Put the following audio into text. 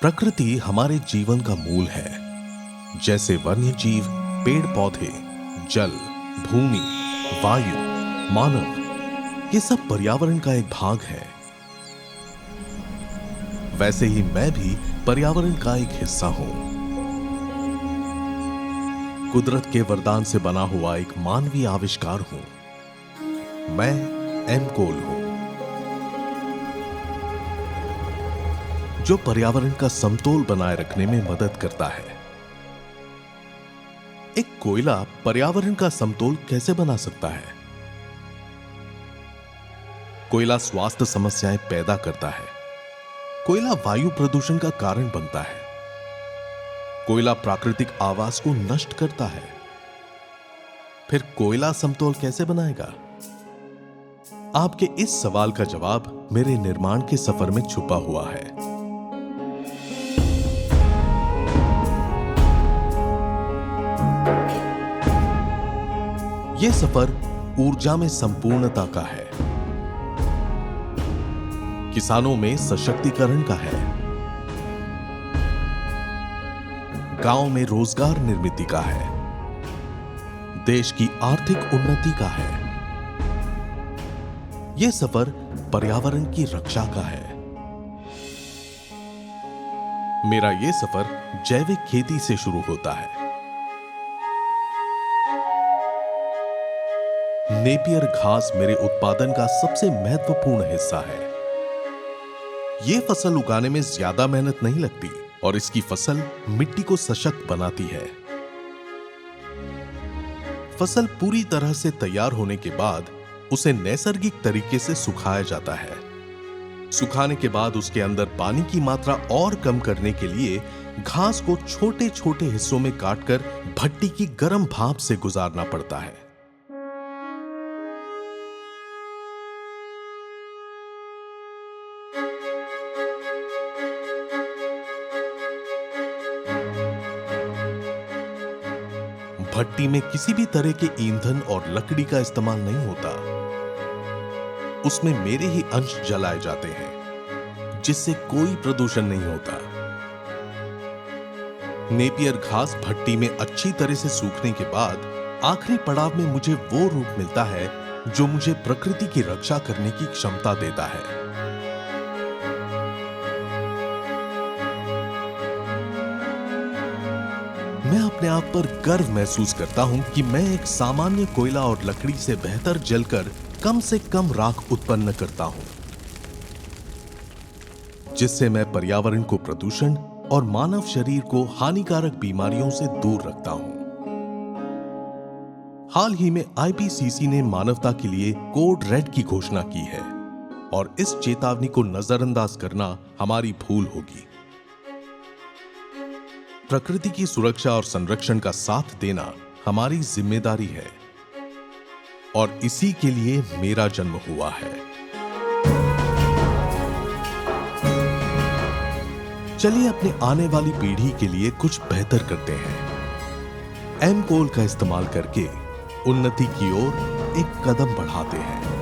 प्रकृति हमारे जीवन का मूल है। जैसे वन्य जीव, पेड़ पौधे, जल, भूमि, वायु, मानव, ये सब पर्यावरण का एक भाग है। वैसे ही मैं भी पर्यावरण का एक हिस्सा हूं। कुदरत के वरदान से बना हुआ एक मानवीय आविष्कार हूं। मैं एम कोल हूं, जो पर्यावरण का समतोल बनाए रखने में मदद करता है। एक कोयला पर्यावरण का समतोल कैसे बना सकता है? कोयला स्वास्थ्य समस्याएं पैदा करता है। कोयला वायु प्रदूषण का कारण बनता है। कोयला प्राकृतिक आवास को नष्ट करता है। फिर कोयला समतोल कैसे बनाएगा? आपके इस सवाल का जवाब मेरे निर्माण के सफर में छुपा हुआ है। यह सफर ऊर्जा में संपूर्णता का है, किसानों में सशक्तिकरण का है, गांव में रोजगार निर्मित का है, देश की आर्थिक उन्नति का है। यह सफर पर्यावरण की रक्षा का है। मेरा यह सफर जैविक खेती से शुरू होता है। नेपियर घास मेरे उत्पादन का सबसे महत्वपूर्ण हिस्सा है। यह फसल उगाने में ज्यादा मेहनत नहीं लगती और इसकी फसल मिट्टी को सशक्त बनाती है। फसल पूरी तरह से तैयार होने के बाद उसे नैसर्गिक तरीके से सुखाया जाता है। सुखाने के बाद उसके अंदर पानी की मात्रा और कम करने के लिए घास को छोटे छोटे हिस्सों में काटकर भट्टी की गर्म भाप से गुजारना पड़ता है। भट्टी में किसी भी तरह के ईंधन और लकड़ी का इस्तेमाल नहीं होता। उसमें मेरे ही अंश जलाए जाते हैं, जिससे कोई प्रदूषण नहीं होता। नेपियर घास भट्टी में अच्छी तरह से सूखने के बाद आखिरी पड़ाव में मुझे वो रूप मिलता है जो मुझे प्रकृति की रक्षा करने की क्षमता देता है। मैं अपने आप पर गर्व महसूस करता हूं कि मैं एक सामान्य कोयला और लकड़ी से बेहतर जलकर कम से कम राख उत्पन्न करता हूं, जिससे मैं पर्यावरण को प्रदूषण और मानव शरीर को हानिकारक बीमारियों से दूर रखता हूं। हाल ही में आईपीसीसी ने मानवता के लिए कोड रेड की घोषणा की है और इस चेतावनी को नजरअंदाज करना हमारी भूल होगी। प्रकृति की सुरक्षा और संरक्षण का साथ देना हमारी जिम्मेदारी है और इसी के लिए मेरा जन्म हुआ है। चलिए अपने आने वाली पीढ़ी के लिए कुछ बेहतर करते हैं। एम कोल का इस्तेमाल करके उन्नति की ओर एक कदम बढ़ाते हैं।